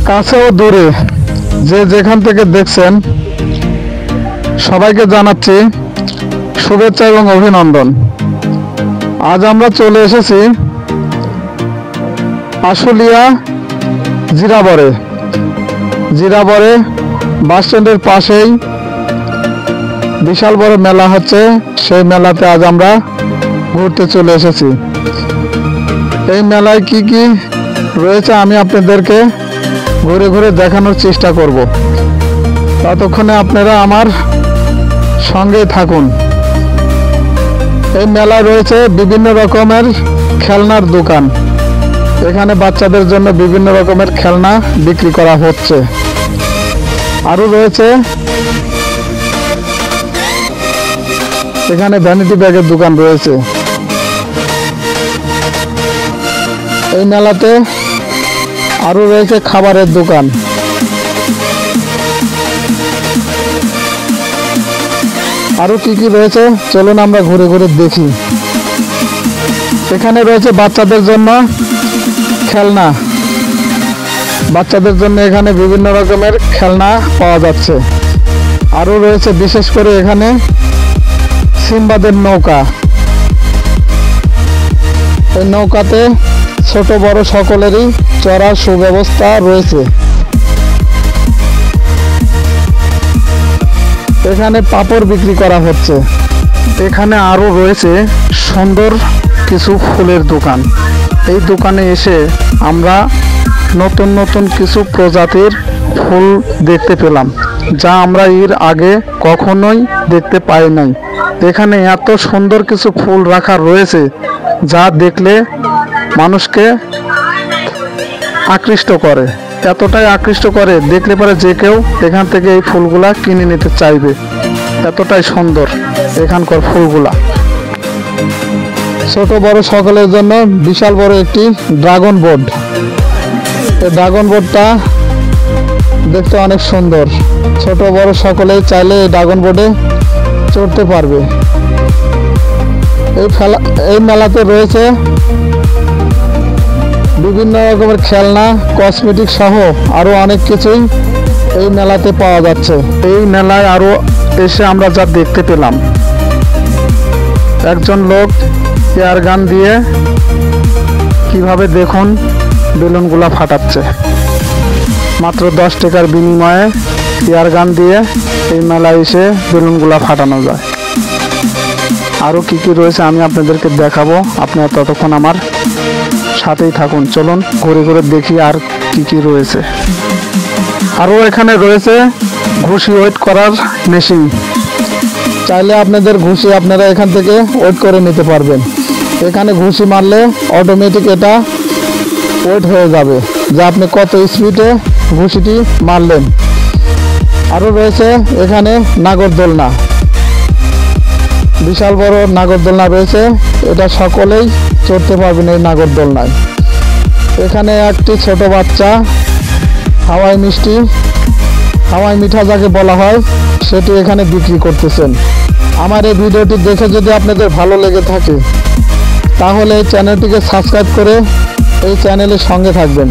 কাছে ও দূরে যে যেখান থেকে দেখছেন সবাইকে জানাচ্ছি শুভেচ্ছা এবং অভিনন্দন। আজ আমরা চলে এসেছি আশুলিয়া জিরাবরে বাস স্ট্যান্ডের পাশেই বিশাল বড় মেলা হচ্ছে। সেই মেলাতে আজ আমরা ঘুরতে চলে এসেছি। এই মেলায় কি কি রয়েছে আমি আপনাদেরকে ঘুরে ঘুরে দেখানোর চেষ্টা করব। ততক্ষণে আপনারা আমার সঙ্গেই থাকুন। এই মেলায় রয়েছে বিভিন্ন রকমের খেলনার দোকান। এখানে বাচ্চাদের জন্য বিভিন্ন রকমের খেলনা বিক্রি করা হচ্ছে। আরও রয়েছে এখানে ভ্যানিটি ব্যাগের দোকান রয়েছে। এই মেলাতে আরও রয়েছে খাবারের দোকান। আরও কি কি রয়েছে চলুন আমরা ঘুরে ঘুরে দেখি। এখানে রয়েছে বাচ্চাদের জন্য খেলনা। বাচ্চাদের জন্য এখানে বিভিন্ন রকমের খেলনা পাওয়া যাচ্ছে। আরও রয়েছে বিশেষ করে এখানে সিম্বাদের নৌকা। এই নৌকাতে ছোট বড় সকলেরই চড়ার সুব্যবস্থা রয়েছে। এখানে পাপড় বিক্রি করা হচ্ছে। এখানে আরও রয়েছে সুন্দর কিছু ফুলের দোকান। এই দোকানে এসে আমরা নতুন নতুন কিছু প্রজাতির ফুল দেখতে পেলাম, যা আমরা এর আগে কখনোই দেখতে পাই নাই। এখানে এত সুন্দর কিছু ফুল রাখা রয়েছে যা দেখলে মানুষকে আকৃষ্ট করে, এতটাই আকৃষ্ট করে দেখলে পরে যে কেউ এখান থেকে এই ফুলগুলা কিনে নিতে চাইবে। এতটাই সুন্দর এখানকার ফুলগুলা। ছোট বড় সকলের জন্য বিশাল বড় একটি ড্রাগন বোর্ড। এই ড্রাগন বোর্ডটা দেখতে অনেক সুন্দর। ছোট বড় সকলেই চাইলে এই ড্রাগন বোর্ডে চড়তে পারবে। এই মেলাতে রয়েছে বিভিন্ন রকমের খেলনা, কসমেটিক সহ আরো অনেক কিছুই এই মেলাতে পাওয়া যাচ্ছে। এই মেলায় আরো এসে আমরা যা দেখতে পেলাম, একজন লোক এয়ার গান দিয়ে কিভাবে দেখুন বেলুনগুলা ফাটাচ্ছে। মাত্র 10 টাকার বিনিময়ে এয়ার গান দিয়ে এই মেলায় এসে বেলুনগুলা ফাটানো যায়। আরও কি কি রয়েছে আমি আপনাদেরকে দেখাবো, আপনারা ততক্ষণ আমার সাথেই থাকুন। চলুন ঘুরে ঘুরে দেখি আর কি কি রয়েছে। আরও এখানে রয়েছে ঘুষি ওয়েট করার মেশিন। চাইলে আপনাদের ঘুষি আপনারা এখান থেকে ওয়েট করে নিতে পারবেন। এখানে ঘুষি মারলে অটোমেটিক এটা ওয়েট হয়ে যাবে যে আপনি কত স্পিডে ঘুষিটি মারলেন। আরও রয়েছে এখানে নাগরদোলনা। বিশাল বড় নাগরদোলনা রয়েছে, এটা সকলেই চড়তে পারবেন এই নাগরদোলনায়। এখানে একটি ছোট বাচ্চা হাওয়াই মিষ্টি, হাওয়াই মিঠা যাকে বলা হয়, সেটি এখানে বিক্রি করতেছেন। আমার এই ভিডিওটি দেখে যদি আপনাদের ভালো লেগে থাকে তাহলে এই চ্যানেলটিকে সাবস্ক্রাইব করে এই চ্যানেলের সঙ্গে থাকবেন।